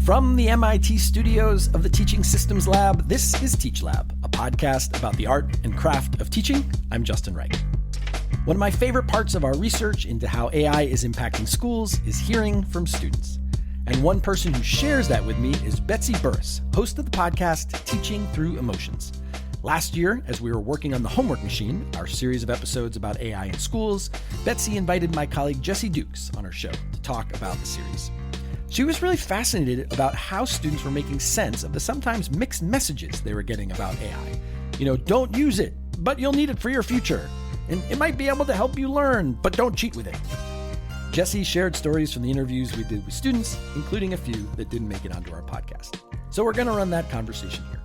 From the MIT studios of the Teaching Systems Lab, this is Teach Lab, a podcast about the art and craft of teaching. I'm Justin Reich. One of my favorite parts of our research into how AI is impacting schools is hearing from students. And one person who shares that with me is Betsy Burris, host of the podcast Teaching Through Emotions. Last year, as we were working on the Homework Machine, our series of episodes about AI in schools, Betsy invited my colleague Jessie Dukes on her show to talk about the series. She was really fascinated about how students were making sense of the sometimes mixed messages they were getting about AI. Don't use it, but you'll need it for your future. And it might be able to help you learn, but don't cheat with it. Jessie shared stories from the interviews we did with students, including a few that didn't make it onto our podcast. So we're going to run that conversation here.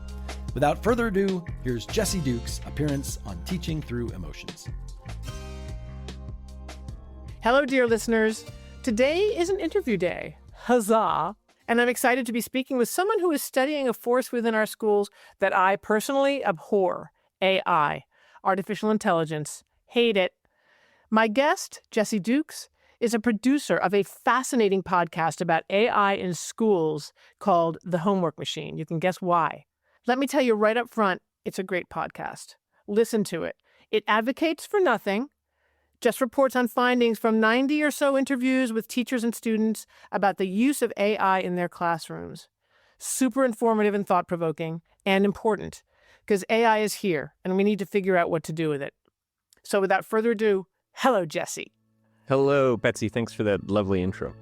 Without further ado, here's Jessie Dukes' appearance on Teaching Through Emotions. Hello, dear listeners. Today is an interview day. Huzzah! And I'm excited to be speaking with someone who is studying a force within our schools that I personally abhor, AI, artificial intelligence. Hate it. My guest, Jessie Dukes, is a producer of a fascinating podcast about AI in schools called The Homework Machine. You can guess why. Let me tell you right up front, it's a great podcast. Listen to it. It advocates for nothing, just reports on findings from 90 or so interviews with teachers and students about the use of AI in their classrooms. Super informative and thought-provoking, and important, because AI is here, and we need to figure out what to do with it. So without further ado, hello, Jessie. Hello, Betsy. Thanks for that lovely intro.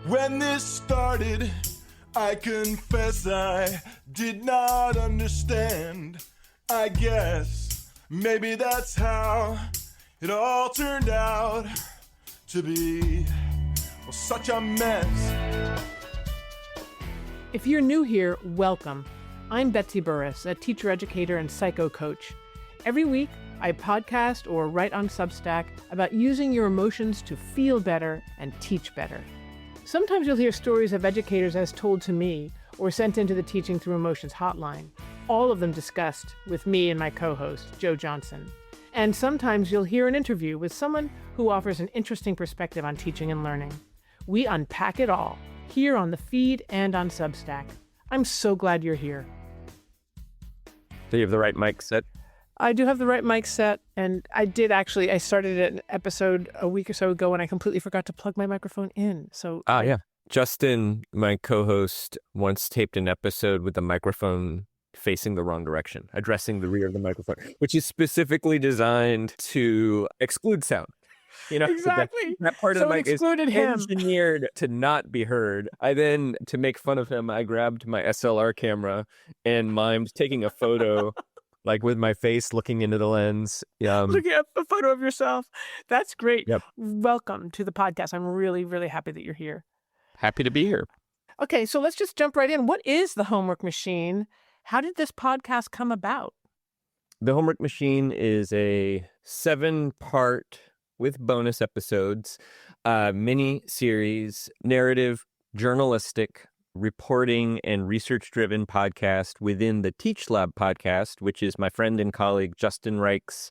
When this started, I confess I did not understand. I guess maybe that's how it all turned out to be such a mess. If you're new here, welcome. I'm Betsy Burris, a teacher, educator, and psycho coach. Every week, I podcast or write on Substack about using your emotions to feel better and teach better. Sometimes you'll hear stories of educators as told to me or sent into the Teaching Through Emotions hotline, all of them discussed with me and my co-host, Joe Johnson. And sometimes you'll hear an interview with someone who offers an interesting perspective on teaching and learning. We unpack it all, here on the feed and on Substack. I'm so glad you're here. Do you have the right mic set? I do have the right mic set, and I started an episode a week or so ago and I completely forgot to plug my microphone in. Yeah. Justin, my co-host, once taped an episode with the microphone facing the wrong direction, addressing the rear of the microphone, which is specifically designed to exclude sound. Exactly. That part of the mic is him. engineered to not be heard. I then, to make fun of him, I grabbed my SLR camera and mimed taking a photo like with my face looking into the lens. Looking at a photo of yourself. That's great. Yep. Welcome to the podcast. I'm really, really happy that you're here. Happy to be here. Okay, so let's just jump right in. What is the Homework Machine? How did this podcast come about? The Homework Machine is a 7-part with bonus episodes, mini-series, narrative, journalistic, reporting, and research-driven podcast within the Teach Lab podcast, which is my friend and colleague Justin Reich's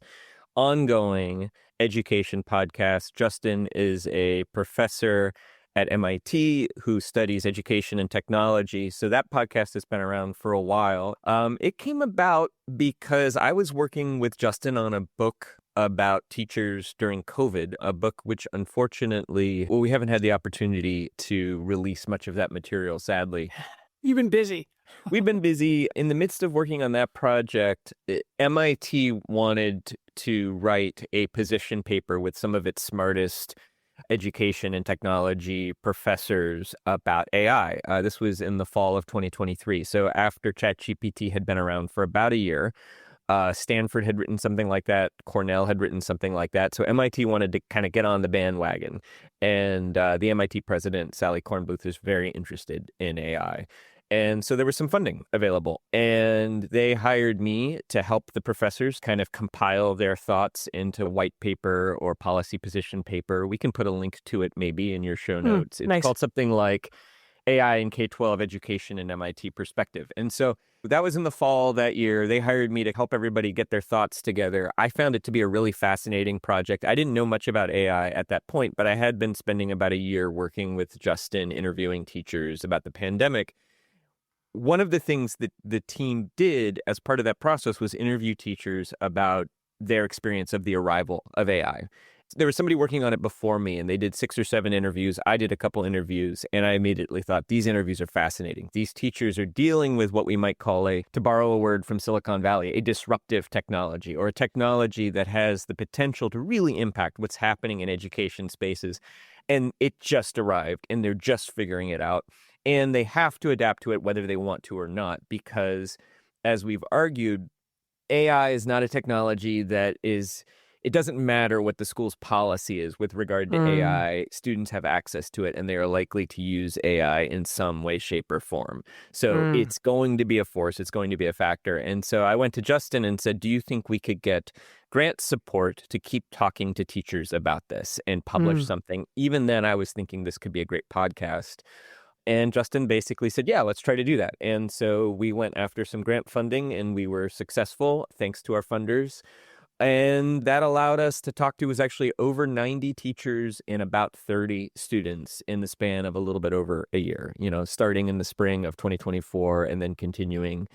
ongoing education podcast. Justin is a professor at MIT who studies education and technology. So that podcast has been around for a while. It came about because I was working with Justin on a book about teachers during COVID, a book which unfortunately, we haven't had the opportunity to release much of that material, sadly. You've been busy. We've been busy. In the midst of working on that project, MIT wanted to write a position paper with some of its smartest education and technology professors about AI. This was in the fall of 2023. So after ChatGPT had been around for about a year, Stanford had written something like that. Cornell had written something like that. So MIT wanted to kind of get on the bandwagon. And the MIT president, Sally Kornbluth, is very interested in AI. And so there was some funding available. And they hired me to help the professors kind of compile their thoughts into white paper or policy position paper. We can put a link to it maybe in your show notes. It's nice. called something like AI and K12 Education and MIT Perspective. And so That was in the fall that year. They hired me to help everybody get their thoughts together. I found it to be a really fascinating project. I didn't know much about AI at that point, but I had been spending about a year working with Justin, interviewing teachers about the pandemic. One of the things that the team did as part of that process was interview teachers about their experience of the arrival of AI. There was somebody working on it before me, and they did 6 or 7 interviews. I did a couple interviews, and I immediately thought, these interviews are fascinating. These teachers are dealing with what we might call to borrow a word from Silicon Valley, a disruptive technology, or a technology that has the potential to really impact what's happening in education spaces. And it just arrived, and they're just figuring it out. And they have to adapt to it whether they want to or not, because as we've argued, AI is not a technology it doesn't matter what the school's policy is with regard to AI. Students have access to it, and they are likely to use AI in some way, shape, or form. So it's going to be a force. It's going to be a factor. And so I went to Justin and said, do you think we could get grant support to keep talking to teachers about this and publish something? Even then, I was thinking this could be a great podcast. And Justin basically said, yeah, let's try to do that. And so we went after some grant funding, and we were successful thanks to our funders. And that allowed us to talk to was actually over 90 teachers and about 30 students in the span of a little bit over a year, starting in the spring of 2024 and then continuing.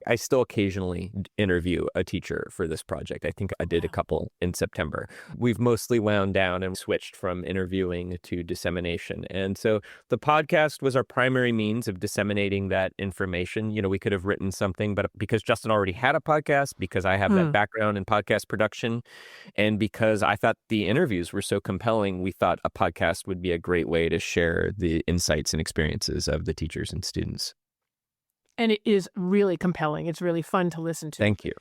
I still occasionally interview a teacher for this project. I think I did a couple in September. We've mostly wound down and switched from interviewing to dissemination. And so the podcast was our primary means of disseminating that information. We could have written something, but because Justin already had a podcast, because I have that background in podcast production, and because I thought the interviews were so compelling, we thought a podcast would be a great way to share the insights and experiences of the teachers and students. And it is really compelling. It's really fun to listen to. Thank you.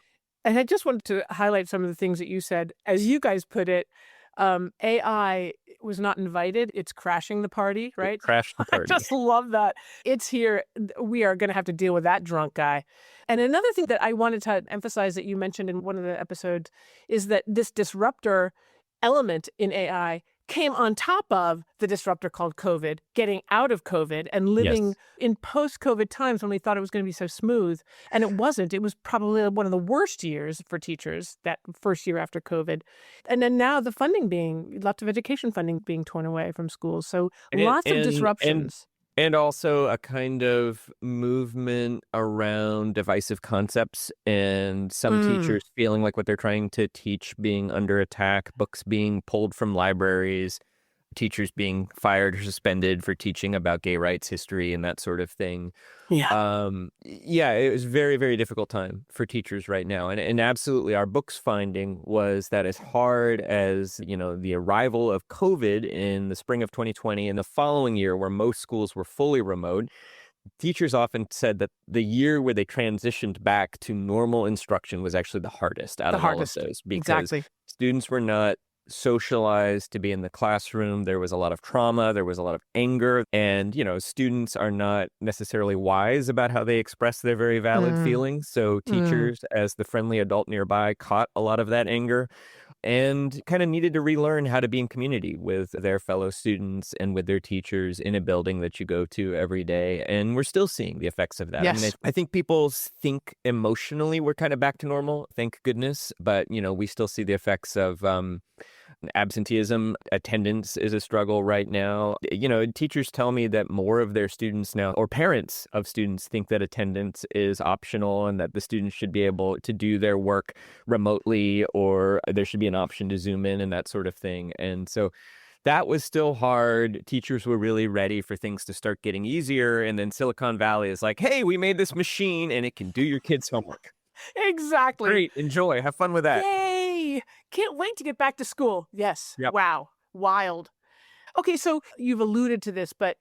And I just wanted to highlight some of the things that you said. As you guys put it, AI was not invited. It's crashing the party, right? Crash the party. I just love that. It's here. We are going to have to deal with that drunk guy. And another thing that I wanted to emphasize that you mentioned in one of the episodes is that this disruptor element in AI came on top of the disruptor called COVID, getting out of COVID and living in post-COVID times when we thought it was going to be so smooth. And it wasn't. It was probably one of the worst years for teachers, that first year after COVID. And then now the lots of education funding being torn away from schools. So lots of disruptions. And also a kind of movement around divisive concepts, and some teachers feeling like what they're trying to teach being under attack, books being pulled from libraries, teachers being fired or suspended for teaching about gay rights history and that sort of thing. It was a very, very difficult time for teachers right now. And absolutely, our book's finding was that as hard as, the arrival of COVID in the spring of 2020 and the following year, where most schools were fully remote, teachers often said that the year where they transitioned back to normal instruction was actually the hardest out of all of those, because students were not socialized to be in the classroom. There was a lot of trauma. There was a lot of anger. And, students are not necessarily wise about how they express their very valid feelings. So teachers, as the friendly adult nearby, caught a lot of that anger and kind of needed to relearn how to be in community with their fellow students and with their teachers in a building that you go to every day. And we're still seeing the effects of that. Yes. I think people think emotionally we're kind of back to normal, thank goodness. But, we still see the effects of absenteeism. Attendance is a struggle right now. Teachers tell me that more of their students now, or parents of students, think that attendance is optional and that the students should be able to do their work remotely, or there should be an option to Zoom in and that sort of thing. And so that was still hard. Teachers were really ready for things to start getting easier. And then Silicon Valley is like, hey, we made this machine and it can do your kids' homework. Exactly. Great. Enjoy. Have fun with that. Yay. Can't wait to get back to school. Yes. Yep. Wow. Wild. Okay, so you've alluded to this, but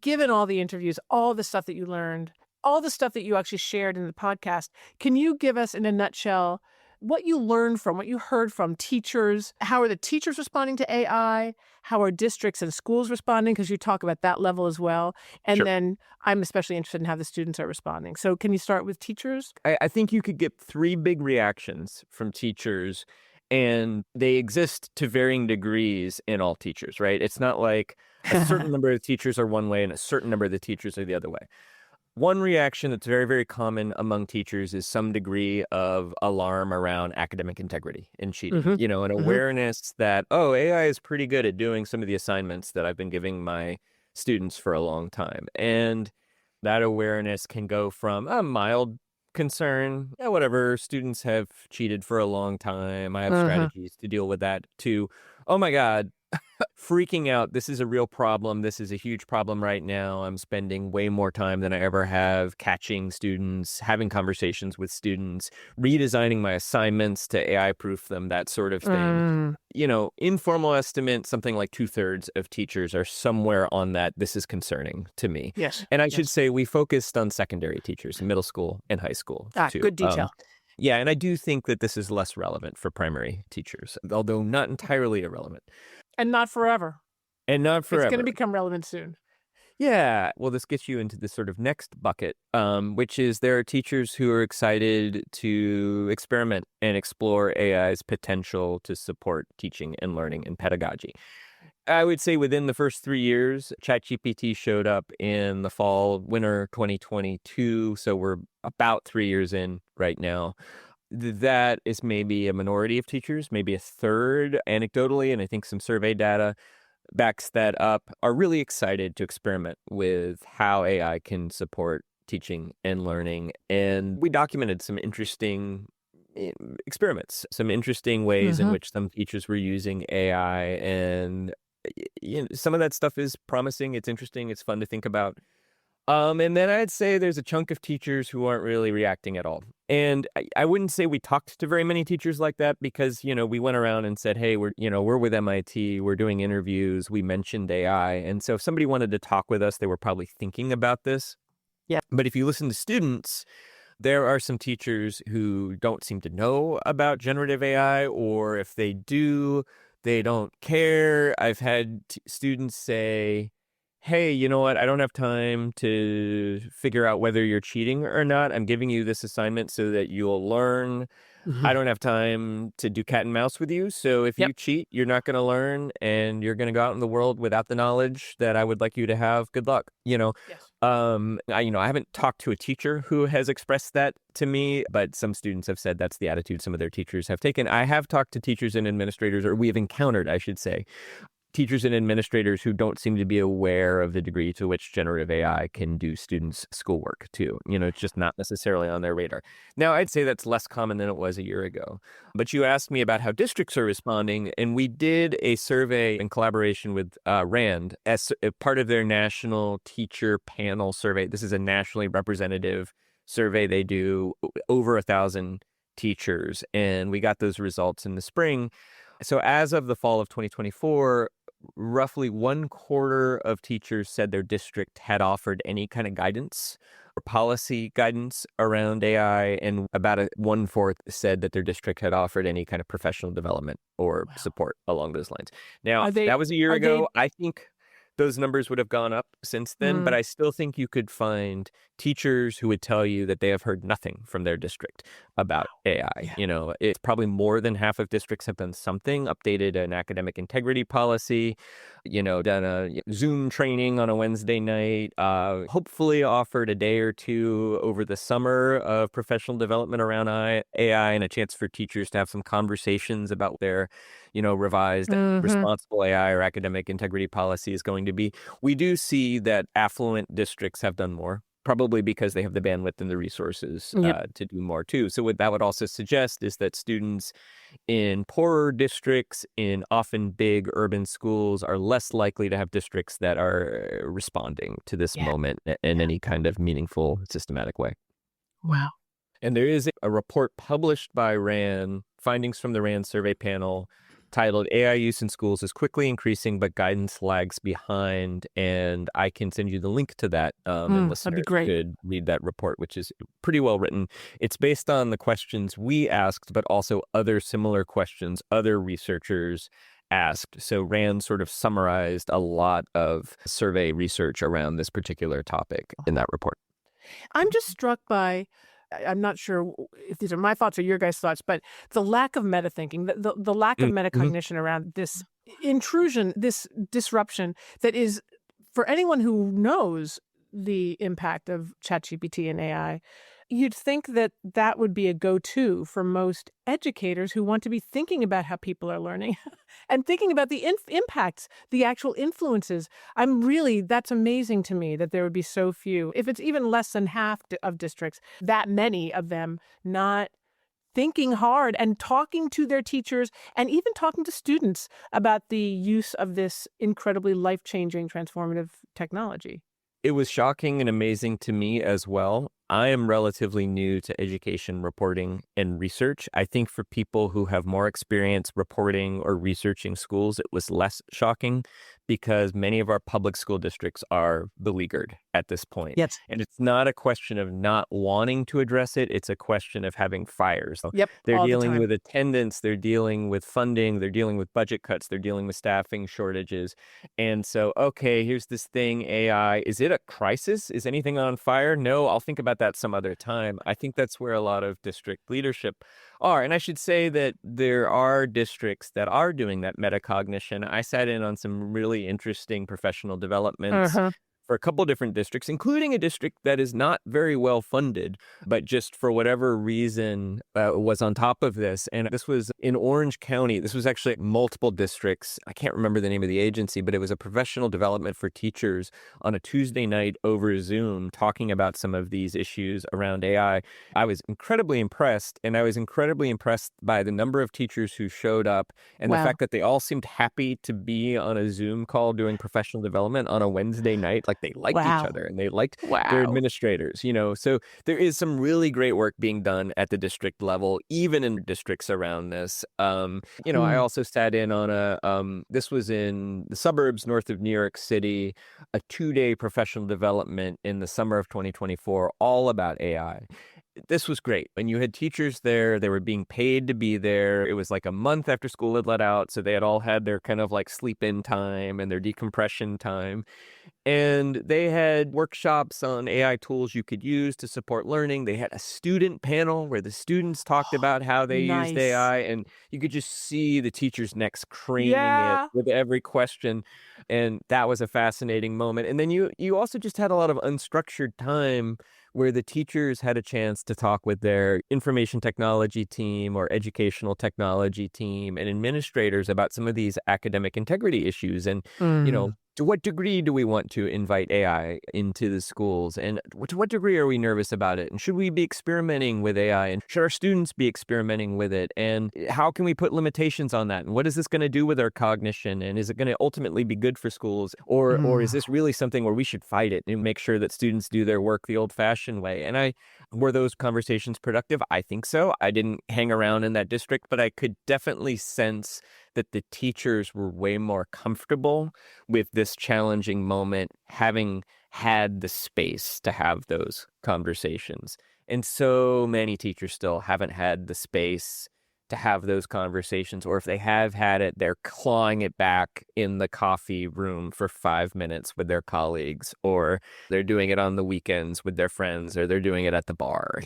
given all the interviews, all the stuff that you learned, all the stuff that you actually shared in the podcast, can you give us in a nutshell what you learned from, what you heard from teachers? How are the teachers responding to AI? How are districts and schools responding? Because you talk about that level as well. And then I'm especially interested in how the students are responding. So can you start with teachers? I think you could get 3 big reactions from teachers, and they exist to varying degrees in all teachers, right? It's not like a certain number of teachers are one way and a certain number of the teachers are the other way. One reaction that's very, very common among teachers is some degree of alarm around academic integrity and cheating, an awareness that, oh, AI is pretty good at doing some of the assignments that I've been giving my students for a long time. And that awareness can go from a mild concern, yeah, whatever, students have cheated for a long time, I have strategies to deal with that, to, oh my God, freaking out. This is a real problem. This is a huge problem right now. I'm spending way more time than I ever have catching students, having conversations with students, redesigning my assignments to AI proof them, that sort of thing. Informal estimate, something like 2/3 of teachers are somewhere on that. This is concerning to me. Yes. And I should say we focused on secondary teachers, middle school and high school too. Good detail. Yeah, and I do think that this is less relevant for primary teachers, although not entirely irrelevant. And not forever. And not forever. It's going to become relevant soon. Yeah. Well, this gets you into the sort of next bucket, which is there are teachers who are excited to experiment and explore AI's potential to support teaching and learning and pedagogy. I would say within the first 3 years, ChatGPT showed up in the winter 2022. So we're about 3 years in right now. That is maybe a minority of teachers, maybe a third anecdotally, and I think some survey data backs that up, are really excited to experiment with how AI can support teaching and learning. And we documented some interesting experiments, some interesting ways in which some teachers were using AI. And some of that stuff is promising. It's interesting. It's fun to think about. And then I'd say there's a chunk of teachers who aren't really reacting at all. And I wouldn't say we talked to very many teachers like that because, we went around and said, hey, we're with MIT, we're doing interviews, we mentioned AI. And so if somebody wanted to talk with us, they were probably thinking about this. Yeah. But if you listen to students, there are some teachers who don't seem to know about generative AI, or if they do, they don't care. I've had students say, hey, you know what? I don't have time to figure out whether you're cheating or not. I'm giving you this assignment so that you'll learn. I don't have time to do cat and mouse with you. So if you cheat, you're not going to learn and you're going to go out in the world without the knowledge that I would like you to have. Good luck. Yes. I haven't talked to a teacher who has expressed that to me, but some students have said that's the attitude some of their teachers have taken. I have talked to teachers and administrators, or we have encountered, I should say, teachers and administrators who don't seem to be aware of the degree to which generative AI can do students' schoolwork too. It's just not necessarily on their radar. Now, I'd say that's less common than it was a year ago. But you asked me about how districts are responding, and we did a survey in collaboration with RAND as a part of their national teacher panel survey. This is a nationally representative survey. They do over 1,000 teachers, and we got those results in the spring. So as of the fall of 2024, roughly 1/4 of teachers said their district had offered any kind of guidance or policy guidance around AI, and about 1/4 said that their district had offered any kind of professional development or support along those lines. Now, that was a year ago. I think those numbers would have gone up since then, but I still think you could find teachers who would tell you that they have heard nothing from their district about AI. It's probably more than half of districts have done something, updated an academic integrity policy, done a Zoom training on a Wednesday night, hopefully offered a day or two over the summer of professional development around AI and a chance for teachers to have some conversations about their revised responsible AI or academic integrity policy is going to be. We do see that affluent districts have done more, probably because they have the bandwidth and the resources to do more too. So what that would also suggest is that students in poorer districts, in often big urban schools, are less likely to have districts that are responding to this moment in any kind of meaningful, systematic way. Wow. And there is a report published by RAND, findings from the RAND survey panel, titled AI Use in Schools is Quickly Increasing, but Guidance Lags Behind. And I can send you the link to that, and listeners could read that report, which is pretty well written. It's based on the questions we asked, but also other similar questions other researchers asked. So RAND sort of summarized a lot of survey research around this particular topic in that report. I'm just struck by, I'm not sure if these are my thoughts or your guys' thoughts, but the lack of meta-thinking, the lack of metacognition around this intrusion, this disruption that is, for anyone who knows the impact of ChatGPT and AI, you'd think that that would be a go-to for most educators who want to be thinking about how people are learning and thinking about the impacts, the actual influences. That's amazing to me that there would be so few, if it's even less than half of districts, that many of them not thinking hard and talking to their teachers and even talking to students about the use of this incredibly life-changing, transformative technology. It was shocking and amazing to me as well. I am relatively new to education reporting and research. I think for people who have more experience reporting or researching schools, it was less shocking because many of our public school districts are beleaguered at this point. Yes. And it's not a question of not wanting to address it. It's a question of having fires. Yep. They're all the dealing time. with attendance. They're dealing with funding. They're dealing with budget cuts. They're dealing with staffing shortages. And so, okay, here's this thing, AI. Is it a crisis? Is anything on fire? No, I'll think about that some other time. I think that's where a lot of district leadership are. And I should say that there are districts that are doing that metacognition. I sat in on some really interesting professional developments for a couple different districts, including a district that is not very well funded, but just for whatever reason was on top of this. And this was in Orange County. This was actually multiple districts. I can't remember the name of the agency, but it was a professional development for teachers on a Tuesday night over Zoom talking about some of these issues around AI. I was incredibly impressed, and I was incredibly impressed by the number of teachers who showed up and the fact that they all seemed happy to be on a Zoom call doing professional development on a Wednesday night. Like they liked each other and they liked their administrators, So there is some really great work being done at the district level, even in districts around this. I also sat in on this was in the suburbs north of New York City, a 2-day professional development in the summer of 2024, all about AI. This was great. When you had teachers there, they were being paid to be there. It was like a month after school had let out. So they had all had their kind of like sleep in time and their decompression time. And they had workshops on AI tools you could use to support learning. They had a student panel where the students talked about how they used AI, and you could just see the teachers' necks craning it with every question. And that was a fascinating moment. And then you also just had a lot of unstructured time where the teachers had a chance to talk with their information technology team or educational technology team and administrators about some of these academic integrity issues. And, to what degree do we want to invite AI into the schools? And to what degree are we nervous about it? And should we be experimenting with AI? And should our students be experimenting with it? And how can we put limitations on that? And what is this going to do with our cognition? And is it going to ultimately be good for schools? Or is this really something where we should fight it and make sure that students do their work the old-fashioned way? And were those conversations productive? I think so. I didn't hang around in that district, but I could definitely sense that the teachers were way more comfortable with this challenging moment, having had the space to have those conversations. And so many teachers still haven't had the space to have those conversations, or if they have had it, they're clawing it back in the coffee room for 5 minutes with their colleagues, or they're doing it on the weekends with their friends, or they're doing it at the bar,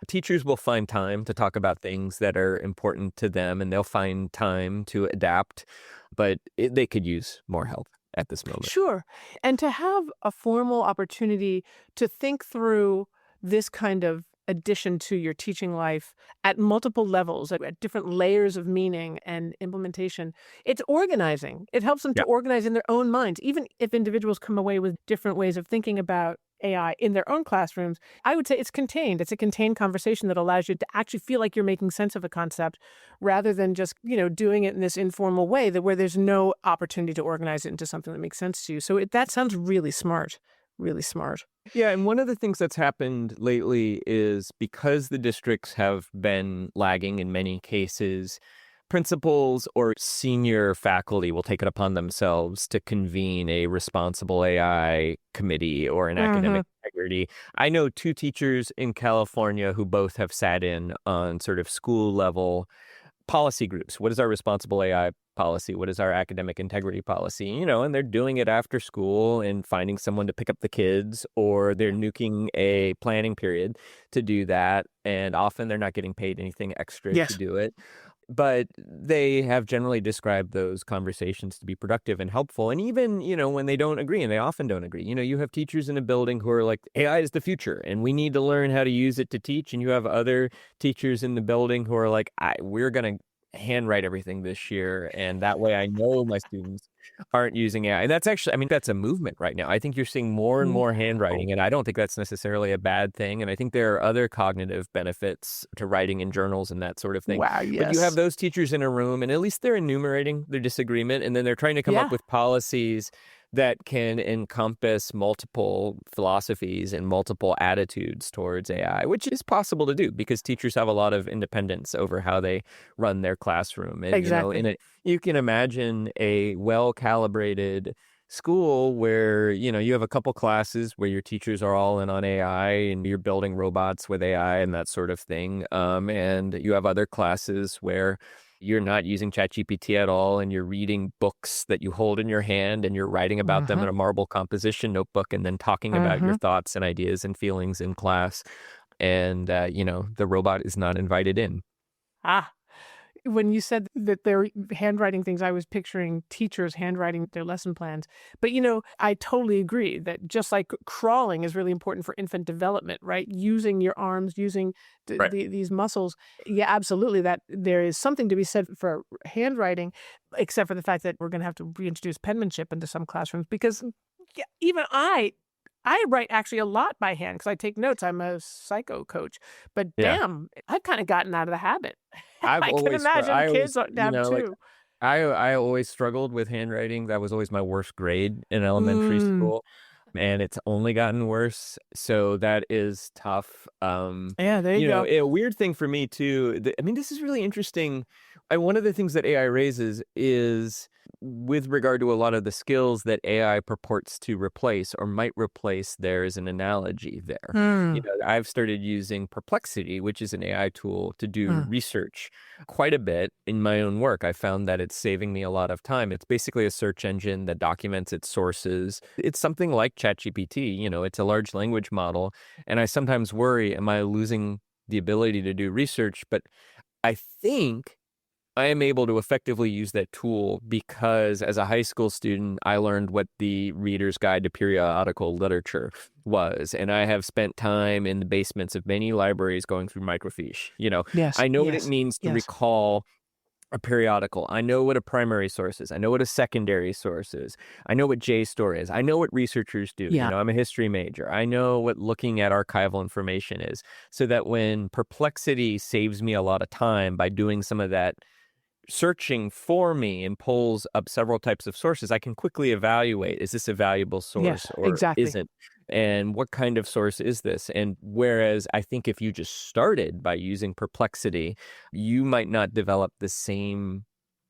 Teachers will find time to talk about things that are important to them, and they'll find time to adapt, but they could use more help at this moment. Sure. And to have a formal opportunity to think through this kind of addition to your teaching life at multiple levels, at different layers of meaning and implementation. It's organizing. It helps them to organize in their own minds. Even if individuals come away with different ways of thinking about AI in their own classrooms, I would say it's contained. It's a contained conversation that allows you to actually feel like you're making sense of a concept rather than just, doing it in this informal way where there's no opportunity to organize it into something that makes sense to you. So that sounds really smart. Really smart. Yeah, and one of the things that's happened lately is because the districts have been lagging in many cases, principals or senior faculty will take it upon themselves to convene a responsible AI committee or an academic integrity. I know 2 teachers in California who both have sat in on sort of school level policy groups. What is our responsible AI policy? What is our academic integrity policy? And they're doing it after school and finding someone to pick up the kids, or they're nuking a planning period to do that. And often they're not getting paid anything extra to do it. But they have generally described those conversations to be productive and helpful. And even, when they don't agree, and they often don't agree, you have teachers in a building who are like, AI is the future and we need to learn how to use it to teach. And you have other teachers in the building who are like, we're going to handwrite everything this year. And that way I know my students aren't using AI. And that's actually, that's a movement right now. I think you're seeing more and more handwriting, and I don't think that's necessarily a bad thing. And I think there are other cognitive benefits to writing in journals and that sort of thing. Wow, yes. But you have those teachers in a room, and at least they're enumerating their disagreement, and then they're trying to come up with policies that can encompass multiple philosophies and multiple attitudes towards AI, which is possible to do because teachers have a lot of independence over how they run their classroom. And, Exactly. you can imagine a well-calibrated school where, you have a couple classes where your teachers are all in on AI and you're building robots with AI and that sort of thing. And you have other classes where you're not using ChatGPT at all, and you're reading books that you hold in your hand and you're writing about them in a marble composition notebook and then talking about your thoughts and ideas and feelings in class. And, the robot is not invited in. When you said that they're handwriting things, I was picturing teachers handwriting their lesson plans. But, I totally agree that just like crawling is really important for infant development, right? Using your arms, using these muscles. Yeah, absolutely. That there is something to be said for handwriting, except for the fact that we're going to have to reintroduce penmanship into some classrooms because even I write actually a lot by hand because I take notes. I'm a psycho coach. But damn, I've kind of gotten out of the habit. I can imagine kids have too. I always struggled with handwriting. That was always my worst grade in elementary school. And it's only gotten worse. So that is tough. Yeah, there you go. A weird thing for me too. This is really interesting. One of the things that AI raises is with regard to a lot of the skills that AI purports to replace or might replace. There is an analogy there. I've started using Perplexity, which is an AI tool, to do research quite a bit in my own work. I found that it's saving me a lot of time. It's basically a search engine that documents its sources. It's something like ChatGPT. It's a large language model. And I sometimes worry, am I losing the ability to do research? But I think I am able to effectively use that tool because as a high school student, I learned what the Reader's Guide to Periodical Literature was. And I have spent time in the basements of many libraries going through microfiche. Yes, I know what it means to recall a periodical. I know what a primary source is. I know what a secondary source is. I know what JSTOR is. I know what researchers do. Yeah. I'm a history major. I know what looking at archival information is, so that when Perplexity saves me a lot of time by doing some of that searching for me and pulls up several types of sources, I can quickly evaluate, is this a valuable source or isn't? And what kind of source is this? And whereas I think if you just started by using Perplexity, you might not develop the same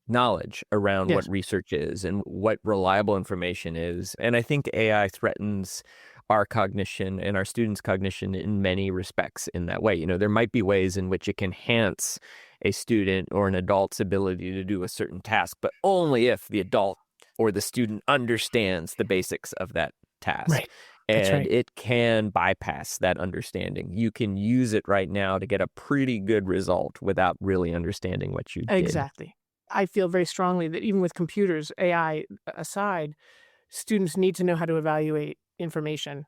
knowledge around what research is and what reliable information is. And I think AI threatens our cognition and our students' cognition in many respects in that way. There might be ways in which it can enhance a student or an adult's ability to do a certain task, but only if the adult or the student understands the basics of that task. Right. And it can bypass that understanding. You can use it right now to get a pretty good result without really understanding what you did. Exactly. I feel very strongly that even with computers, AI aside, students need to know how to evaluate information,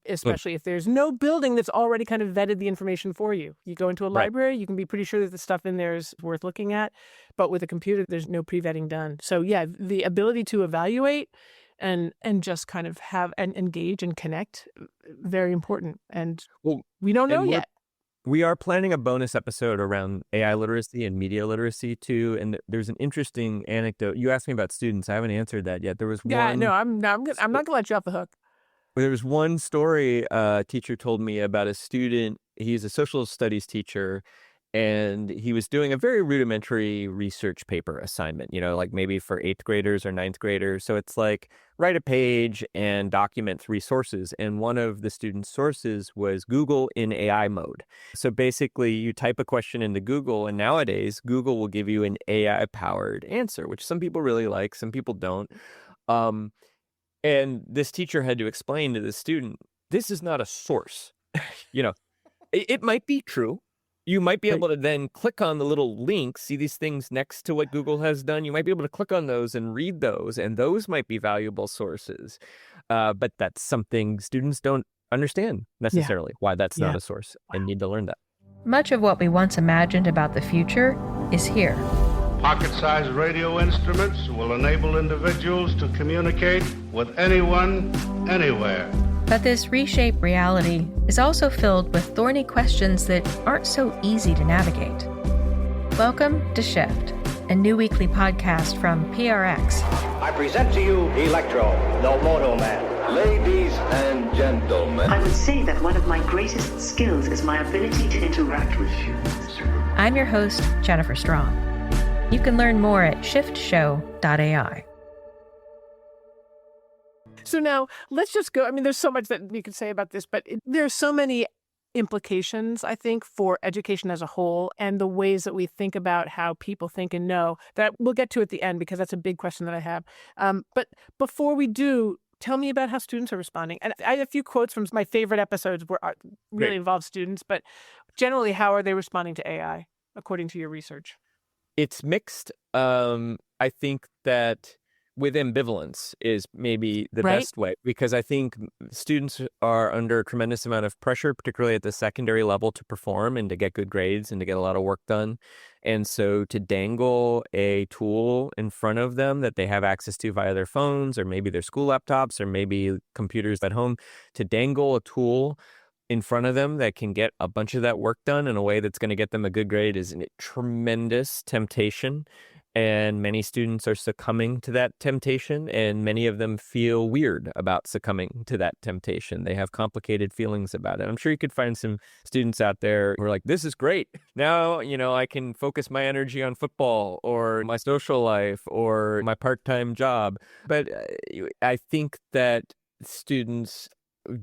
especially if there's no building that's already kind of vetted the information for you. You go into a library, you can be pretty sure that the stuff in there is worth looking at, but with a computer, there's no pre-vetting done. So yeah, the ability to evaluate and just kind of have and engage and connect, very important. And we don't know yet. We are planning a bonus episode around AI literacy and media literacy too. And there's an interesting anecdote. You asked me about students. I haven't answered that yet. There was one. No, I'm not gonna let you off the hook. There was one story a teacher told me about a student. He's a social studies teacher, and he was doing a very rudimentary research paper assignment, like maybe for 8th graders or 9th graders. So it's like write a page and document 3 sources. And one of the student's sources was Google in AI mode. So basically you type a question into Google, and nowadays Google will give you an AI-powered answer, which some people really like, some people don't. And this teacher had to explain to the student, this is not a source. It might be true. You might be able to then click on the little links, see these things next to what Google has done. You might be able to click on those and read those, and those might be valuable sources. But that's something students don't understand necessarily, why that's not a source, and need to learn that. Much of what we once imagined about the future is here. Pocket-sized radio instruments will enable individuals to communicate with anyone, anywhere. But this reshaped reality is also filled with thorny questions that aren't so easy to navigate. Welcome to Shift, a new weekly podcast from PRX. I present to you Electro, the Moto Man. Ladies and gentlemen. I would say that one of my greatest skills is my ability to interact with humans. I'm your host, Jennifer Strong. You can learn more at shiftshow.ai. So now let's just go. I mean, there's so much that you could say about this, but there's so many implications, I think, for education as a whole and the ways that we think about how people think and know that we'll get to at the end, because that's a big question that I have. But before we do, tell me about how students are responding. And I have a few quotes from my favorite episodes where really involve students, but generally, how are they responding to AI, according to your research? It's mixed. I think that with ambivalence is maybe the best way, because I think students are under a tremendous amount of pressure, particularly at the secondary level, to perform and to get good grades and to get a lot of work done. And so to dangle a tool in front of them that they have access to via their phones or maybe their school laptops or maybe computers at home, to dangle a tool in front of them that can get a bunch of that work done in a way that's going to get them a good grade is a tremendous temptation. And many students are succumbing to that temptation, and many of them feel weird about succumbing to that temptation. They have complicated feelings about it. I'm sure you could find some students out there who are like, this is great. Now, I can focus my energy on football or my social life or my part-time job. But I think that students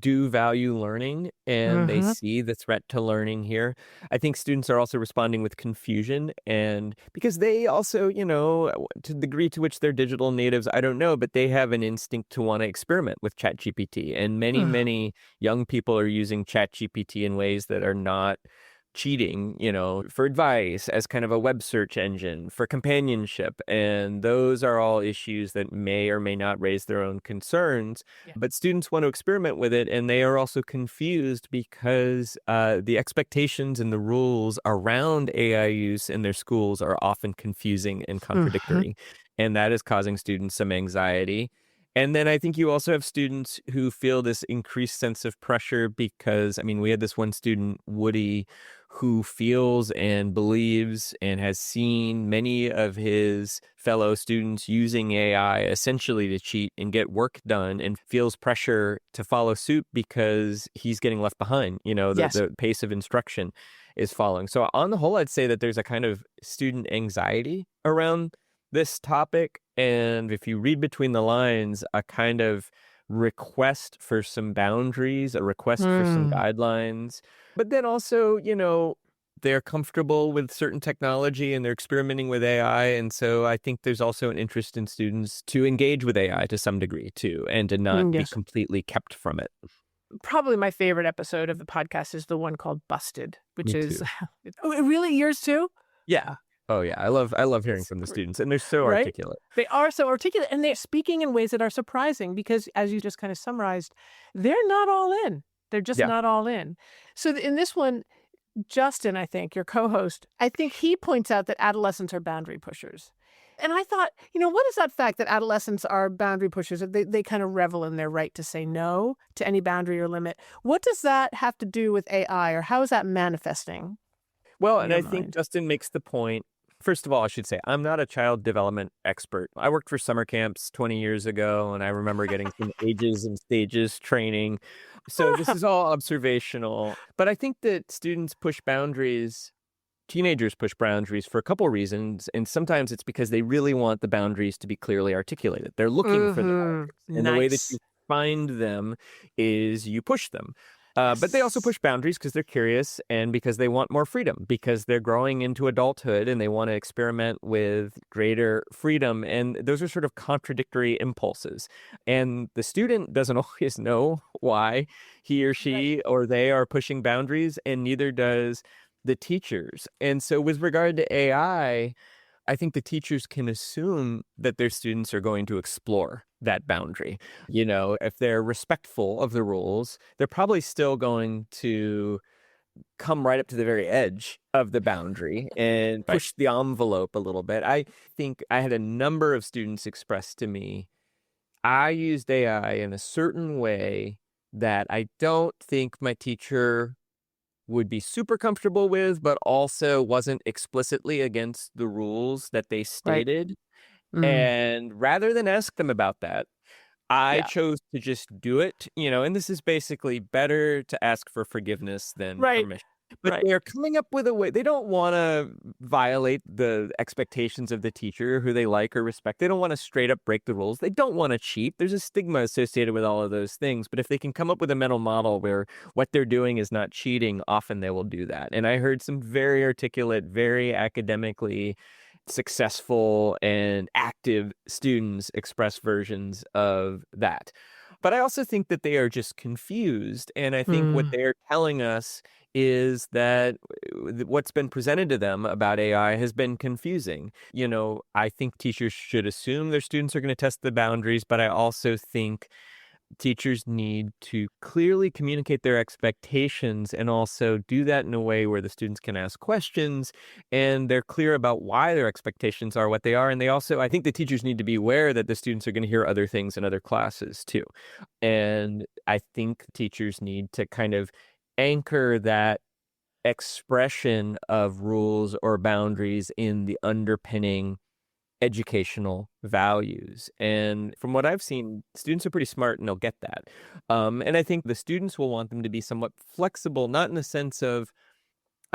do value learning, and they see the threat to learning here. I think students are also responding with confusion, and because they also, to the degree to which they're digital natives, I don't know, but they have an instinct to want to experiment with ChatGPT. And many young people are using ChatGPT in ways that are not cheating, for advice, as kind of a web search engine, for companionship. And those are all issues that may or may not raise their own concerns. Yeah. But students want to experiment with it, and they are also confused because the expectations and the rules around AI use in their schools are often confusing and contradictory. And that is causing students some anxiety. And then I think you also have students who feel this increased sense of pressure because, we had this one student, Woody, who feels and believes and has seen many of his fellow students using AI essentially to cheat and get work done, and feels pressure to follow suit because he's getting left behind. The pace of instruction is falling. So on the whole, I'd say that there's a kind of student anxiety around this topic, and if you read between the lines, a kind of request for some boundaries, a request for some guidelines. But then also, they're comfortable with certain technology and they're experimenting with AI. And so I think there's also an interest in students to engage with AI to some degree too, and to not be completely kept from it. Probably my favorite episode of the podcast is the one called Busted, which is really yours too? Yeah. Oh yeah, I love hearing from the students, and they're so articulate. They are so articulate, and they're speaking in ways that are surprising because, as you just kind of summarized, they're not all in. They're just not all in. So in this one, Justin, I think, your co-host, I think he points out that adolescents are boundary pushers. And I thought, what is that fact that adolescents are boundary pushers? They kind of revel in their right to say no to any boundary or limit. What does that have to do with AI, or how is that manifesting? Well, and I think Justin makes the point. First of all, I should say, I'm not a child development expert. I worked for summer camps 20 years ago, and I remember getting some ages and stages training. So this is all observational. But I think that students push boundaries, teenagers push boundaries for a couple reasons. And sometimes it's because they really want the boundaries to be clearly articulated. They're looking for the boundaries. And the way that you find them is you push them. But they also push boundaries because they're curious and because they want more freedom, because they're growing into adulthood and they want to experiment with greater freedom. And those are sort of contradictory impulses. And the student doesn't always know why he or she or they are pushing boundaries, and neither does the teachers. And so with regard to AI, I think the teachers can assume that their students are going to explore that boundary. If they're respectful of the rules, they're probably still going to come right up to the very edge of the boundary and push the envelope a little bit. I think I had a number of students express to me, I used AI in a certain way that I don't think my teacher would be super comfortable with, but also wasn't explicitly against the rules that they stated. And rather than ask them about that, I chose to just do it, and this is basically better to ask for forgiveness than permission. But they're coming up with a way. They don't want to violate the expectations of the teacher who they like or respect. They don't want to straight up break the rules. They don't want to cheat. There's a stigma associated with all of those things. But if they can come up with a mental model where what they're doing is not cheating, often they will do that. And I heard some very articulate, very academically successful and active students express versions of that. But I also think that they are just confused. And I think what they're telling us is that what's been presented to them about AI has been confusing. I think teachers should assume their students are going to test the boundaries, but I also think teachers need to clearly communicate their expectations and also do that in a way where the students can ask questions and they're clear about why their expectations are what they are. And I think the teachers need to be aware that the students are going to hear other things in other classes too. And I think teachers need to kind of anchor that expression of rules or boundaries in the underpinning educational values. And from what I've seen, students are pretty smart and they'll get that. And I think the students will want them to be somewhat flexible, not in the sense of,